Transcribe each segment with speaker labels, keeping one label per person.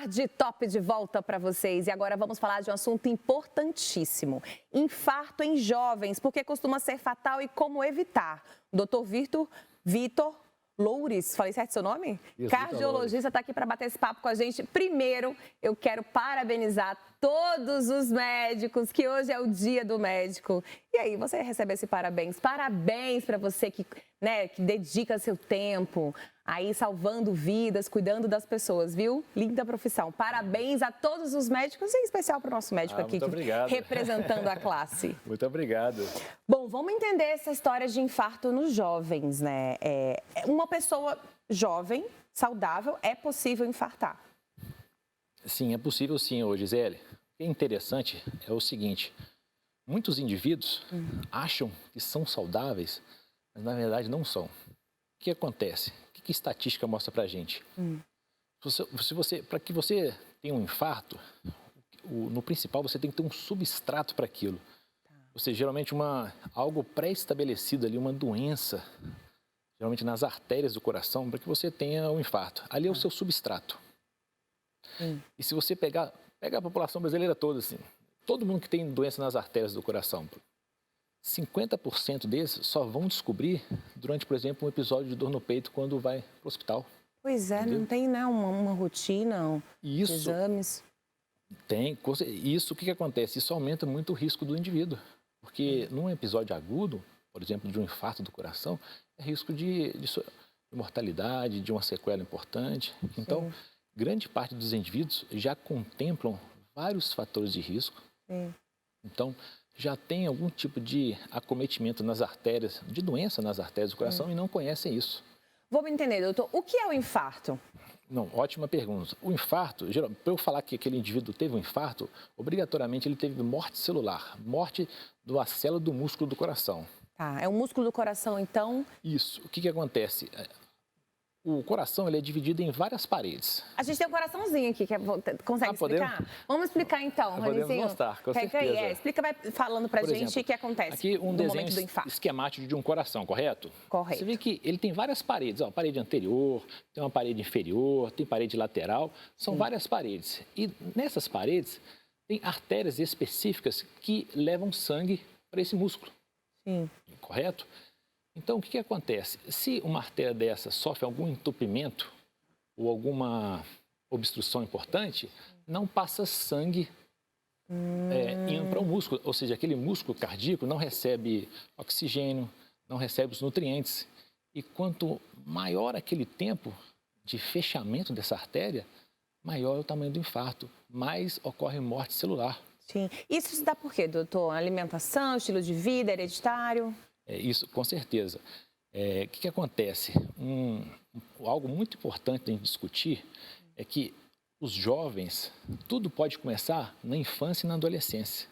Speaker 1: tarde, top de volta para vocês. E agora vamos falar de um assunto importantíssimo. Infarto em jovens, porque costuma ser fatal e como evitar. O doutor Vitor Loures, falei certo seu nome?
Speaker 2: Isso,
Speaker 1: cardiologista, está aqui para bater esse papo com a gente. Primeiro, eu quero parabenizar todos os médicos, que hoje é o dia do médico. E aí, você recebe esse parabéns. Parabéns para você que dedica seu tempo aí salvando vidas, cuidando das pessoas, viu? Linda profissão. Parabéns a todos os médicos, em especial para o nosso médico aqui, representando a classe.
Speaker 2: Muito obrigado.
Speaker 1: Bom, vamos entender essa história de infarto nos jovens, né? Uma pessoa jovem, saudável, é possível infartar?
Speaker 2: Sim, é possível sim, Gisele. O que é interessante é o seguinte, muitos indivíduos acham que são saudáveis, mas na verdade não são. O que acontece? O que a estatística mostra pra gente? Para que você tenha um infarto, no principal você tem que ter um substrato para aquilo. Ou seja, geralmente algo pré-estabelecido ali, uma doença, geralmente nas artérias do coração, para que você tenha um infarto. Ali é o seu substrato. E se você pegar a população brasileira toda, assim, todo mundo que tem doença nas artérias do coração, 50% desses só vão descobrir durante, por exemplo, um episódio de dor no peito quando vai para o hospital.
Speaker 1: Pois é, entendeu? Não tem uma rotina, exames.
Speaker 2: Tem. Isso, o que acontece? Isso aumenta muito o risco do indivíduo. Porque num episódio agudo, por exemplo, de um infarto do coração, é risco de mortalidade, de uma sequela importante. Então, grande parte dos indivíduos já contemplam vários fatores de risco. Então, já tem algum tipo de acometimento nas artérias, de doença nas artérias do coração e não conhecem isso.
Speaker 1: Vamos entender, doutor, o que é o infarto?
Speaker 2: Não, ótima pergunta. O infarto, para eu falar que aquele indivíduo teve um infarto, obrigatoriamente ele teve morte celular, morte da célula do músculo do coração.
Speaker 1: Tá, é o músculo do coração, então?
Speaker 2: Isso. O que acontece? O coração ele é dividido em várias paredes.
Speaker 1: A gente tem um coraçãozinho aqui, consegue explicar? Vamos explicar então,
Speaker 2: Podemos mostrar, com certeza.
Speaker 1: Explica, vai falando pra gente o que acontece
Speaker 2: aqui um
Speaker 1: no
Speaker 2: desenho
Speaker 1: momento do infarto.
Speaker 2: Esquemático de um coração, correto?
Speaker 1: Correto.
Speaker 2: Você vê que ele tem várias paredes, ó, parede anterior, tem uma parede inferior, tem parede lateral, são várias paredes. E nessas paredes tem artérias específicas que levam sangue para esse músculo. Correto? Então, o que acontece? Se uma artéria dessa sofre algum entupimento ou alguma obstrução importante, não passa sangue indo para o músculo. Ou seja, aquele músculo cardíaco não recebe oxigênio, não recebe os nutrientes. E quanto maior aquele tempo de fechamento dessa artéria, maior é o tamanho do infarto, mais ocorre morte celular.
Speaker 1: Sim. Isso se dá por quê, doutor? Alimentação, estilo de vida, hereditário?
Speaker 2: Isso, com certeza. O que acontece? Algo muito importante de gente discutir é que os jovens, tudo pode começar na infância e na adolescência.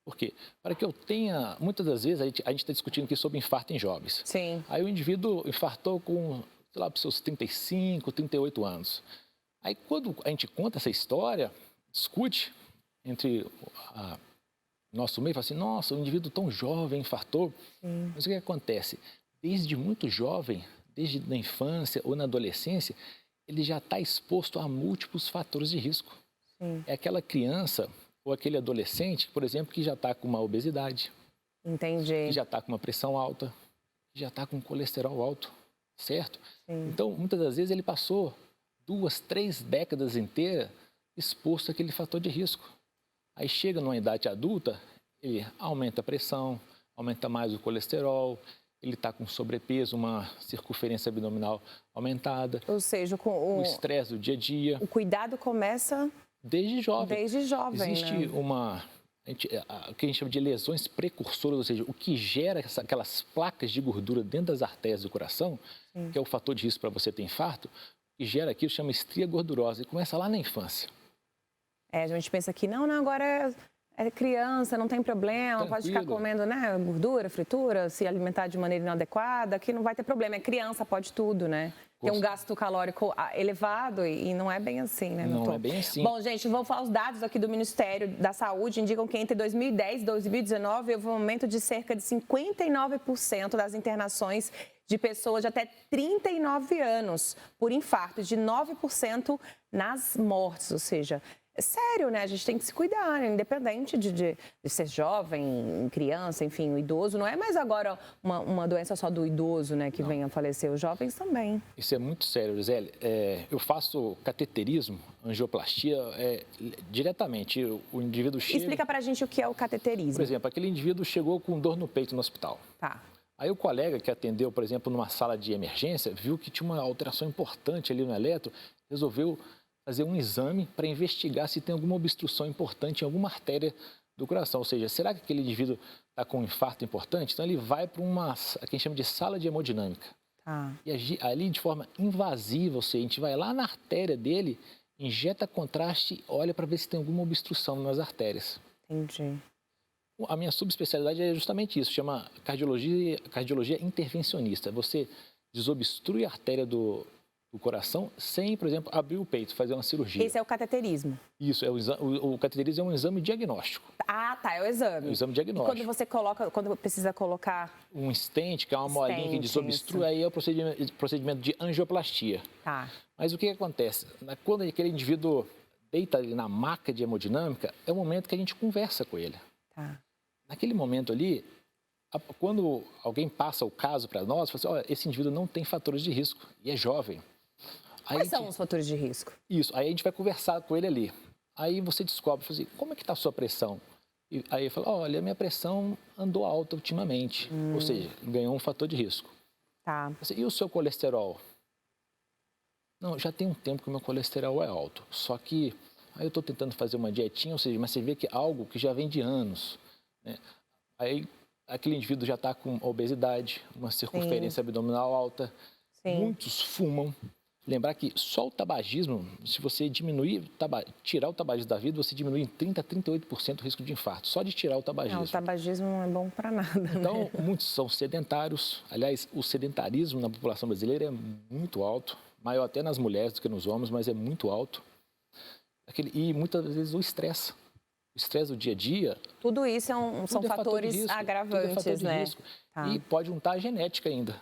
Speaker 2: Por quê? Para que eu tenha, muitas das vezes, a gente está discutindo aqui sobre infarto em jovens.
Speaker 1: Sim.
Speaker 2: Aí o indivíduo infartou com, sei lá, para os seus 35, 38 anos. Aí quando a gente conta essa história, discute entre nosso meio, fala assim, nossa, um indivíduo tão jovem infartou. Mas o que acontece? Desde muito jovem, desde na infância ou na adolescência, ele já está exposto a múltiplos fatores de risco. É aquela criança ou aquele adolescente, por exemplo, que já está com uma obesidade.
Speaker 1: Entendi.
Speaker 2: Que já está com uma pressão alta, que já está com colesterol alto, certo? Então, muitas das vezes ele passou 2, 3 décadas inteiras exposto àquele fator de risco. Aí chega numa idade adulta, ele aumenta a pressão, aumenta mais o colesterol, ele está com sobrepeso, uma circunferência abdominal aumentada.
Speaker 1: Ou seja, com
Speaker 2: o estresse do dia a dia.
Speaker 1: O cuidado começa
Speaker 2: desde jovem.
Speaker 1: Desde jovem,
Speaker 2: existe o que a gente chama de lesões precursoras, ou seja, o que gera aquelas placas de gordura dentro das artérias do coração, que é o fator de risco para você ter infarto, que gera aquilo, chama estria gordurosa, e começa lá na infância.
Speaker 1: A gente pensa que não, agora é criança, não tem problema,
Speaker 2: tranquilo.
Speaker 1: Pode ficar comendo gordura, fritura, se alimentar de maneira inadequada, que não vai ter problema. É criança, pode tudo, né? Tem um gasto calórico elevado e não é bem assim, né?
Speaker 2: Não é bem assim.
Speaker 1: Bom, gente, vamos falar os dados aqui do Ministério da Saúde, indicam que entre 2010 e 2019 houve um aumento de cerca de 59% das internações de pessoas de até 39 anos por infarto, de 9% nas mortes, ou seja, é sério, né? A gente tem que se cuidar, né? Independente de ser jovem, criança, enfim, o idoso. Não é mais agora uma doença só do idoso, né, que vem a falecer, os jovens também.
Speaker 2: Isso é muito sério, Gisele. Eu faço cateterismo, angioplastia, diretamente. O indivíduo chega...
Speaker 1: Explica pra gente o que é o cateterismo.
Speaker 2: Por exemplo, aquele indivíduo chegou com dor no peito no hospital.
Speaker 1: Tá.
Speaker 2: Aí o colega que atendeu, por exemplo, numa sala de emergência, viu que tinha uma alteração importante ali no eletro, resolveu fazer um exame para investigar se tem alguma obstrução importante em alguma artéria do coração. Ou seja, será que aquele indivíduo está com um infarto importante? Então ele vai para uma, que a gente chama de sala de hemodinâmica.
Speaker 1: Tá.
Speaker 2: E ali de forma invasiva, ou seja, a gente vai lá na artéria dele, injeta contraste e olha para ver se tem alguma obstrução nas artérias.
Speaker 1: Entendi.
Speaker 2: A minha subespecialidade é justamente isso, chama cardiologia intervencionista. Você desobstrui a artéria do coração sem, por exemplo, abrir o peito, fazer uma cirurgia.
Speaker 1: Esse é o cateterismo.
Speaker 2: Isso, o cateterismo é um exame diagnóstico.
Speaker 1: Ah, tá, é o exame.
Speaker 2: É um exame diagnóstico.
Speaker 1: E quando você coloca, quando precisa colocar...
Speaker 2: Um stent, que é uma molinha que desobstrui,
Speaker 1: isso.
Speaker 2: aí é o procedimento de angioplastia.
Speaker 1: Tá.
Speaker 2: Mas o que acontece? Quando aquele indivíduo deita ali na maca de hemodinâmica, é o momento que a gente conversa com ele.
Speaker 1: Tá.
Speaker 2: Naquele momento ali, quando alguém passa o caso para nós, fala assim, olha, esse indivíduo não tem fatores de risco e é jovem.
Speaker 1: Quais são os fatores de risco?
Speaker 2: Isso, aí a gente vai conversar com ele ali. Aí você descobre, assim, como é que está a sua pressão? E aí ele fala, olha, a minha pressão andou alta ultimamente, ou seja, ganhou um fator de risco.
Speaker 1: Tá.
Speaker 2: E o seu colesterol? Não, já tem um tempo que o meu colesterol é alto, só que aí eu estou tentando fazer uma dietinha, ou seja, mas você vê que é algo que já vem de anos, né? Aí aquele indivíduo já está com obesidade, uma circunferência abdominal alta, muitos fumam. Lembrar que só o tabagismo, se você tirar o tabagismo da vida, você diminui em 30% a 38% o risco de infarto, só de tirar o tabagismo.
Speaker 1: Não, o tabagismo não é bom para nada,
Speaker 2: Então,
Speaker 1: né?
Speaker 2: muitos são sedentários. Aliás, o sedentarismo na população brasileira é muito alto, maior até nas mulheres do que nos homens, mas é muito alto. E muitas vezes o estresse. O estresse do dia a dia...
Speaker 1: Tudo isso são fatores agravantes,
Speaker 2: fator de
Speaker 1: né?
Speaker 2: risco.
Speaker 1: Tá.
Speaker 2: E pode juntar a genética ainda.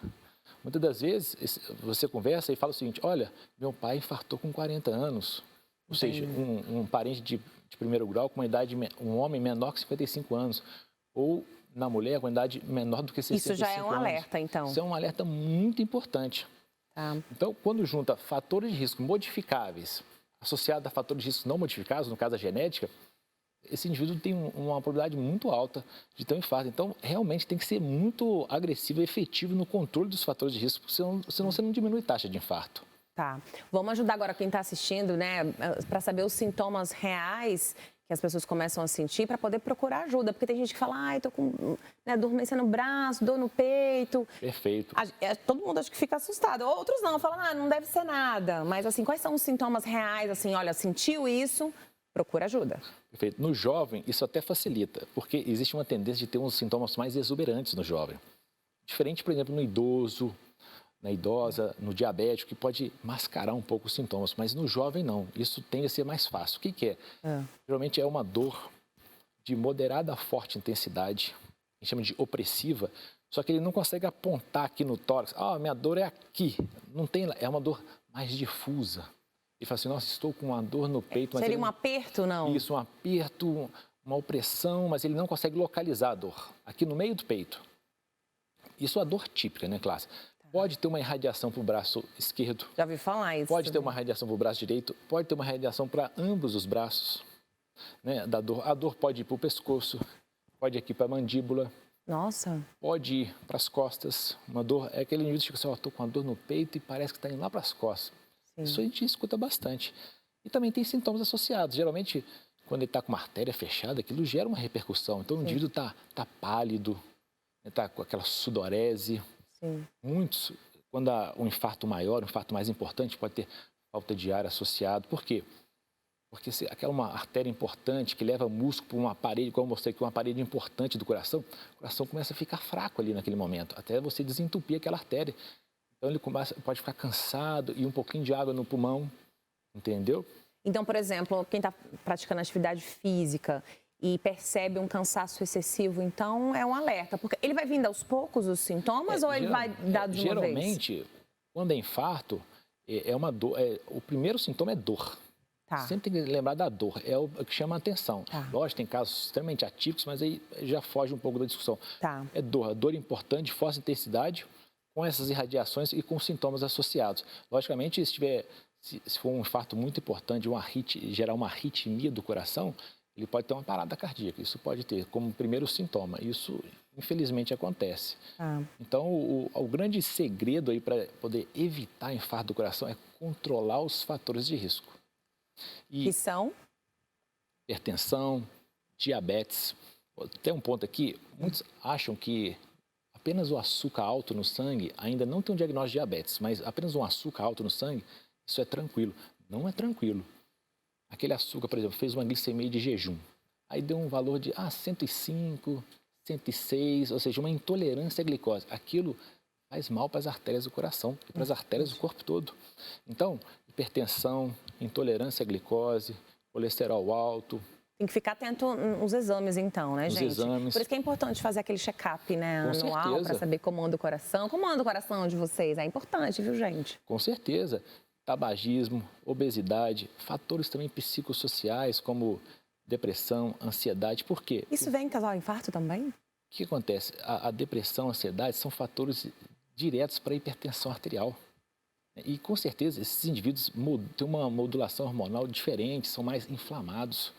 Speaker 2: Muitas das vezes, você conversa e fala o seguinte, olha, meu pai infartou com 40 anos. Ou seja, um parente de primeiro grau com uma idade, um homem menor que 55 anos. Ou na mulher com uma idade menor do que 65 anos.
Speaker 1: Isso já é um alerta, então?
Speaker 2: Isso é um alerta muito importante.
Speaker 1: Tá.
Speaker 2: Então, quando junta fatores de risco modificáveis associados a fatores de risco não modificáveis, no caso a genética, esse indivíduo tem uma probabilidade muito alta de ter um infarto. Então, realmente tem que ser muito agressivo e efetivo no controle dos fatores de risco, senão você não diminui a taxa de infarto.
Speaker 1: Tá. Vamos ajudar agora quem está assistindo, né, para saber os sintomas reais que as pessoas começam a sentir para poder procurar ajuda. Porque tem gente que fala, ai, tô com dormência no braço, dor no peito.
Speaker 2: Perfeito.
Speaker 1: Todo mundo acho que fica assustado. Outros não, falam, não deve ser nada. Mas, assim, quais são os sintomas reais? Assim, olha, sentiu isso, procura ajuda.
Speaker 2: Perfeito. No jovem, isso até facilita, porque existe uma tendência de ter uns sintomas mais exuberantes no jovem. Diferente, por exemplo, no idoso, na idosa, no diabético, que pode mascarar um pouco os sintomas, mas no jovem não. Isso tende a ser mais fácil. O que é? Geralmente é uma dor de moderada a forte intensidade, a gente chama de opressiva, só que ele não consegue apontar aqui no tórax, minha dor é aqui. Não tem, é uma dor mais difusa. Ele fala assim, nossa, estou com uma dor no peito.
Speaker 1: Seria um aperto, não?
Speaker 2: Isso, um aperto, uma opressão, mas ele não consegue localizar a dor. Aqui no meio do peito. Isso é a dor típica, né, Clássica? Pode ter uma irradiação para o braço esquerdo.
Speaker 1: Já ouvi falar isso.
Speaker 2: Pode ter uma irradiação para o braço direito. Pode ter uma irradiação para ambos os braços. Né, da dor. A dor pode ir para o pescoço, pode ir aqui para a mandíbula.
Speaker 1: Nossa.
Speaker 2: Pode ir para as costas. Uma dor, é aquele indivíduo que fica assim, estou com uma dor no peito e parece que está indo lá para as costas. Sim. Isso a gente escuta bastante. E também tem sintomas associados. Geralmente, quando ele está com uma artéria fechada, aquilo gera uma repercussão. Então, o indivíduo está pálido, está com aquela sudorese.
Speaker 1: Sim.
Speaker 2: Muitos, quando há um infarto maior, um infarto mais importante, pode ter falta de ar associado. Por quê? Porque se aquela uma artéria importante que leva músculo para uma parede, como eu mostrei aqui, uma parede importante do coração, o coração começa a ficar fraco ali naquele momento, até você desentupir aquela artéria. Então, ele pode ficar cansado e um pouquinho de água no pulmão, entendeu?
Speaker 1: Então, por exemplo, quem está praticando atividade física e percebe um cansaço excessivo, então é um alerta. Porque ele vai vindo aos poucos os sintomas ou ele vai dar de uma vez?
Speaker 2: Geralmente, quando é infarto, é uma dor. O primeiro sintoma é dor.
Speaker 1: Tá.
Speaker 2: Sempre tem que lembrar da dor, é o que chama a atenção.
Speaker 1: Tá.
Speaker 2: Lógico, tem casos extremamente atípicos, mas aí já foge um pouco da discussão.
Speaker 1: Tá.
Speaker 2: É dor, a dor importante, de forte intensidade, com essas irradiações e com sintomas associados. Logicamente, se for um infarto muito importante, gerar uma arritmia do coração, ele pode ter uma parada cardíaca. Isso pode ter como primeiro sintoma. Isso, infelizmente, acontece. Então, o grande segredo aí para poder evitar infarto do coração é controlar os fatores de risco.
Speaker 1: Que são?
Speaker 2: Hipertensão, diabetes. Tem um ponto aqui, muitos acham que apenas o açúcar alto no sangue ainda não tem um diagnóstico de diabetes, mas apenas um açúcar alto no sangue, isso é tranquilo. Não é tranquilo. Aquele açúcar, por exemplo, fez uma glicemia de jejum. Aí deu um valor de 105, 106, ou seja, uma intolerância à glicose. Aquilo faz mal para as artérias do coração e para as artérias do corpo todo. Então, hipertensão, intolerância à glicose, colesterol alto.
Speaker 1: Tem que ficar atento aos exames, então, né, gente?
Speaker 2: Os exames.
Speaker 1: Por isso que é importante fazer aquele check-up, né, anual, para saber como anda o coração. Como anda o coração de vocês? É importante, viu, gente?
Speaker 2: Com certeza. Tabagismo, obesidade, fatores também psicossociais, como depressão, ansiedade. Por quê?
Speaker 1: Isso vem causar infarto também?
Speaker 2: O que acontece? A depressão, a ansiedade são fatores diretos para a hipertensão arterial. E, com certeza, esses indivíduos têm uma modulação hormonal diferente, são mais inflamados.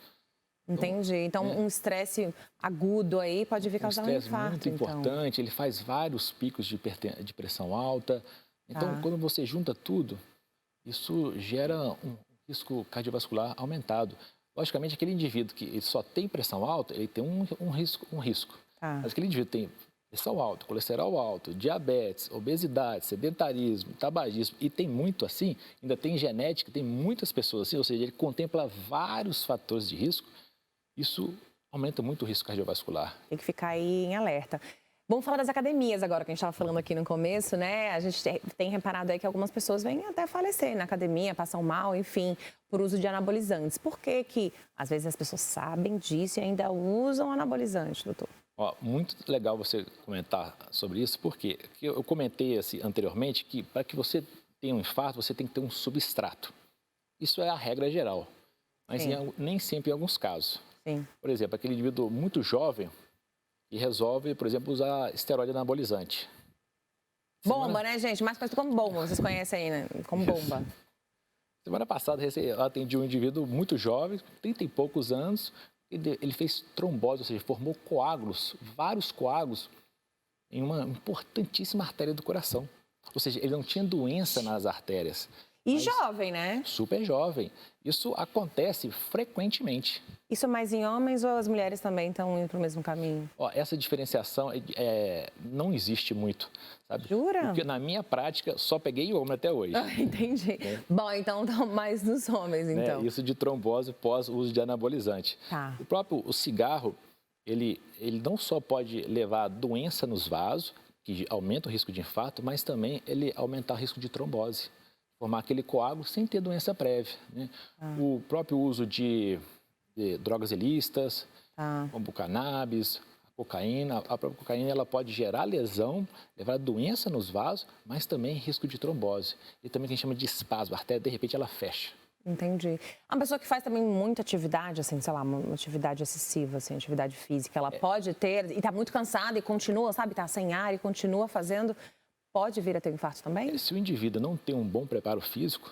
Speaker 1: Entendi. Então, um estresse agudo aí pode vir causar um infarto.
Speaker 2: Um estresse muito importante, ele faz vários picos de pressão alta. Então, quando você junta tudo, isso gera um risco cardiovascular aumentado. Logicamente, aquele indivíduo que ele só tem pressão alta, ele tem um risco. Mas aquele indivíduo tem pressão alta, colesterol alto, diabetes, obesidade, sedentarismo, tabagismo, e tem muito assim, ainda tem genética, tem muitas pessoas assim, ou seja, ele contempla vários fatores de risco, isso aumenta muito o risco cardiovascular.
Speaker 1: Tem que ficar aí em alerta. Vamos falar das academias agora, que a gente estava falando aqui no começo, né? A gente tem reparado aí que algumas pessoas vêm até falecer na academia, passam mal, enfim, por uso de anabolizantes. Por que que, às vezes, as pessoas sabem disso e ainda usam anabolizante, doutor?
Speaker 2: Muito legal você comentar sobre isso, porque eu comentei assim, anteriormente que para que você tenha um infarto, você tem que ter um substrato. Isso é a regra geral, mas nem sempre em alguns casos.
Speaker 1: Sim.
Speaker 2: Por exemplo, aquele indivíduo muito jovem e resolve, por exemplo, usar esteroide anabolizante.
Speaker 1: Bomba, né, gente? Mais conhecido como bomba, vocês conhecem aí, né? Como bomba.
Speaker 2: Semana passada, eu atendi um indivíduo muito jovem, 30 e poucos anos, ele fez trombose, ou seja, formou coágulos, vários coágulos, em uma importantíssima artéria do coração. Ou seja, ele não tinha doença nas artérias.
Speaker 1: E jovem, né?
Speaker 2: Super jovem. Isso acontece frequentemente.
Speaker 1: Isso é mais em homens ou as mulheres também estão indo para o mesmo caminho?
Speaker 2: Essa diferenciação não existe muito, sabe?
Speaker 1: Jura?
Speaker 2: Porque na minha prática só peguei homem até hoje.
Speaker 1: Entendi. Bom, então mais nos homens, então.
Speaker 2: Isso de trombose pós uso de anabolizante. O próprio cigarro, ele não só pode levar doença nos vasos, que aumenta o risco de infarto, mas também ele aumenta o risco de trombose. Formar aquele coágulo sem ter doença prévia, né? O próprio uso de drogas ilícitas, como o cannabis, a cocaína. A própria cocaína ela pode gerar lesão, levar doença nos vasos, mas também risco de trombose. E também o que a gente chama de espasmo, a artéria de repente ela fecha.
Speaker 1: Entendi. Uma pessoa que faz também muita atividade, assim, sei lá, uma atividade excessiva, assim, atividade física, ela pode ter, e está muito cansada e continua, sabe, está sem ar e continua fazendo, pode vir a ter infarto também?
Speaker 2: Se o indivíduo não tem um bom preparo físico,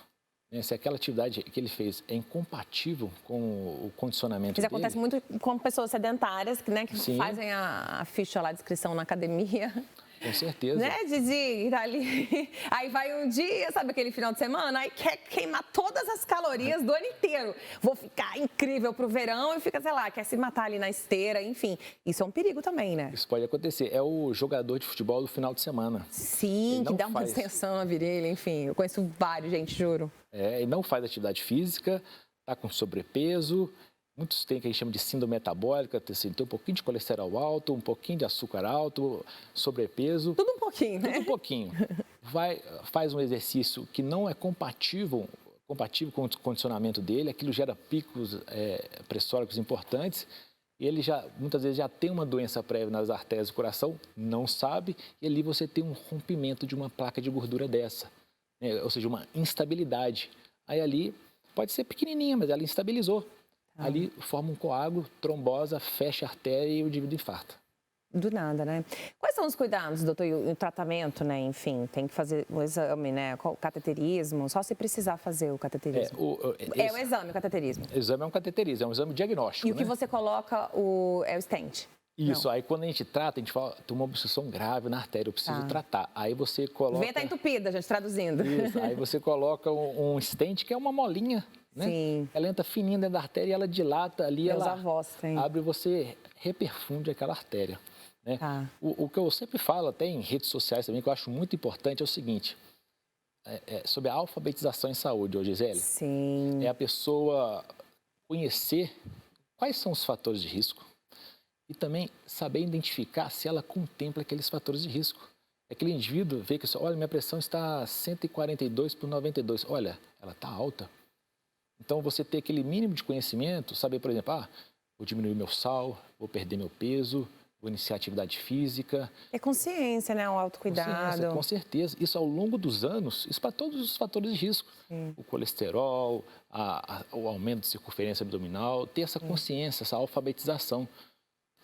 Speaker 2: né, se aquela atividade que ele fez é incompatível com o condicionamento dele...
Speaker 1: Isso acontece muito com pessoas sedentárias, né, que fazem a ficha lá de inscrição na academia.
Speaker 2: Com certeza.
Speaker 1: Né, Didi? Tá ali. Aí vai um dia, sabe aquele final de semana? Aí quer queimar todas as calorias do ano inteiro. Vou ficar incrível pro verão e fica, sei lá, quer se matar ali na esteira, enfim. Isso é um perigo também, né?
Speaker 2: Isso pode acontecer. É o jogador de futebol do final de semana.
Speaker 1: Sim, que dá uma distensão na virilha, enfim. Eu conheço vários, gente, juro.
Speaker 2: E não faz atividade física, tá com sobrepeso. Muitos têm o que a gente chama de síndrome metabólica, tem um pouquinho de colesterol alto, um pouquinho de açúcar alto, sobrepeso.
Speaker 1: Tudo um pouquinho, né?
Speaker 2: Tudo um pouquinho. Faz um exercício que não é compatível com o condicionamento dele, aquilo gera picos pressóricos importantes ele já, muitas vezes, já tem uma doença prévia nas artérias do coração, não sabe, e ali você tem um rompimento de uma placa de gordura dessa, né? Ou seja, uma instabilidade. Aí ali pode ser pequenininha, mas ela instabilizou. Ali forma um coágulo, trombosa, fecha a artéria e o indivíduo infarta.
Speaker 1: Do nada, né? Quais são os cuidados, doutor, e o tratamento, né? Enfim, tem que fazer o exame, né? O cateterismo, só se precisar fazer o cateterismo. O exame, o cateterismo.
Speaker 2: O exame é um cateterismo, é um exame diagnóstico,
Speaker 1: E o que você coloca é o stent.
Speaker 2: Isso, aí quando a gente trata, a gente fala, tem uma obstrução grave na artéria, eu preciso tratar. Aí você coloca...
Speaker 1: Veia tá entupida, gente, traduzindo.
Speaker 2: Isso, aí você coloca um stent, que é uma molinha, né?
Speaker 1: Sim.
Speaker 2: Ela entra fininha dentro da artéria e ela dilata ali,
Speaker 1: Meus
Speaker 2: ela
Speaker 1: avós têm.
Speaker 2: abre e você reperfunde aquela artéria. Né? O que eu sempre falo, até em redes sociais também, que eu acho muito importante, é o seguinte, sobre a alfabetização em saúde, hoje, Gisele.
Speaker 1: Sim.
Speaker 2: É a pessoa conhecer quais são os fatores de risco e também saber identificar se ela contempla aqueles fatores de risco. Aquele indivíduo vê que, olha, minha pressão está 142/92, olha, ela está alta. Então, você ter aquele mínimo de conhecimento, saber, por exemplo, vou diminuir meu sal, vou perder meu peso, vou iniciar atividade física.
Speaker 1: É consciência, né? O autocuidado.
Speaker 2: Com certeza. Isso ao longo dos anos, isso para todos os fatores de risco. Sim. O colesterol, o aumento de circunferência abdominal, ter essa consciência, essa alfabetização.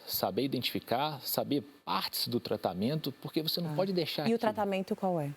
Speaker 2: Saber identificar, saber partes do tratamento, porque você não pode deixar...
Speaker 1: E o tratamento qual é?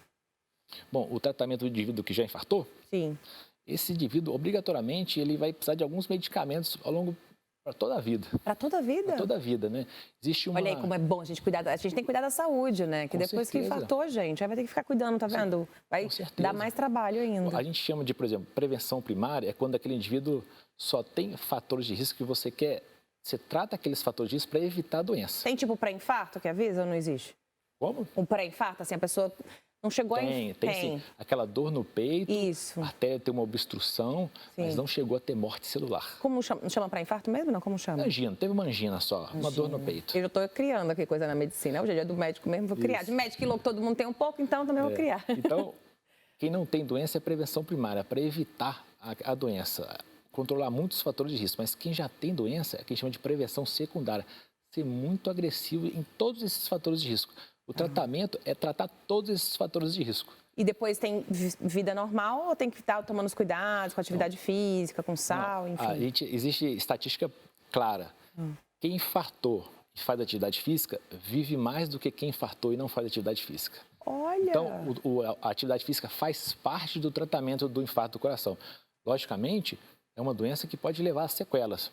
Speaker 2: Bom, o tratamento do indivíduo que já infartou,
Speaker 1: sim,
Speaker 2: esse indivíduo, obrigatoriamente, ele vai precisar de alguns medicamentos ao longo... Para toda a vida.
Speaker 1: Para toda a vida?
Speaker 2: Para toda a vida, né? Existe uma...
Speaker 1: Olha aí como é bom a gente cuidar. A gente tem que cuidar da saúde, né? Que
Speaker 2: Com
Speaker 1: depois
Speaker 2: certeza.
Speaker 1: que infartou, gente, aí vai ter que ficar cuidando, tá vendo? Vai dar mais trabalho ainda.
Speaker 2: A gente chama de, por exemplo, prevenção primária, é quando aquele indivíduo só tem fatores de risco que você quer... Você trata aqueles fatores de risco para evitar a doença.
Speaker 1: Tem tipo pré-infarto que avisa ou não existe?
Speaker 2: Como?
Speaker 1: Um pré-infarto, assim, a pessoa não chegou
Speaker 2: Tem sim. Aquela dor no peito, até ter uma obstrução, mas não chegou a ter morte celular.
Speaker 1: Como chama? Chama pré-infarto mesmo? Não, como chama?
Speaker 2: Angina, teve uma angina só, uma dor no peito.
Speaker 1: Eu já estou criando aqui coisa na medicina. Hoje é dia do médico mesmo, vou criar. De médico e louco todo mundo tem um pouco, então também vou criar.
Speaker 2: Então, quem não tem doença é prevenção primária, para evitar a doença. Controlar muitos fatores de risco, mas quem já tem doença é quem chama de prevenção secundária. Ser muito agressivo em todos esses fatores de risco. O tratamento é tratar todos esses fatores de risco.
Speaker 1: E depois tem vida normal ou tem que estar tomando os cuidados com atividade física, com sal, enfim?
Speaker 2: Existe estatística clara. Quem infartou e faz atividade física vive mais do que quem infartou e não faz atividade física.
Speaker 1: Olha!
Speaker 2: Então, a atividade física faz parte do tratamento do infarto do coração. Logicamente, é uma doença que pode levar a sequelas.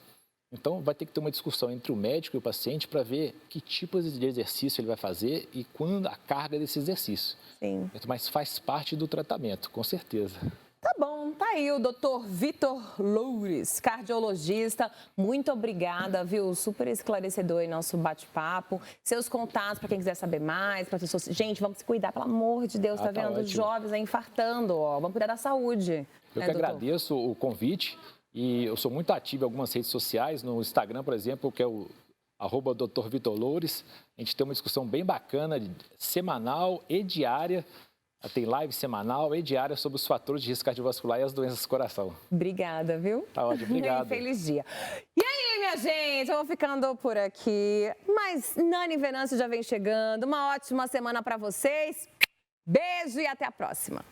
Speaker 2: Então, vai ter que ter uma discussão entre o médico e o paciente para ver que tipo de exercício ele vai fazer e quando a carga desse exercício.
Speaker 1: Sim.
Speaker 2: Mas faz parte do tratamento, com certeza.
Speaker 1: Tá bom, tá aí o doutor Vitor Loures, cardiologista. Muito obrigada, viu? Super esclarecedor aí nosso bate-papo. Seus contatos para quem quiser saber mais, para pessoas. Gente, vamos se cuidar, pelo amor de Deus, tá vendo? Os jovens aí infartando, ó. Vamos cuidar da saúde.
Speaker 2: Eu que agradeço o convite e eu sou muito ativo em algumas redes sociais, no Instagram, por exemplo, que é o @Dr. Vitor Loures. A gente tem uma discussão bem bacana, semanal e diária. Tem live semanal e diária sobre os fatores de risco cardiovascular e as doenças do coração.
Speaker 1: Obrigada, viu?
Speaker 2: Tá ótimo, obrigado.
Speaker 1: Feliz dia. E aí, minha gente, eu vou ficando por aqui. Mas Nani Venâncio já vem chegando. Uma ótima semana para vocês. Beijo e até a próxima.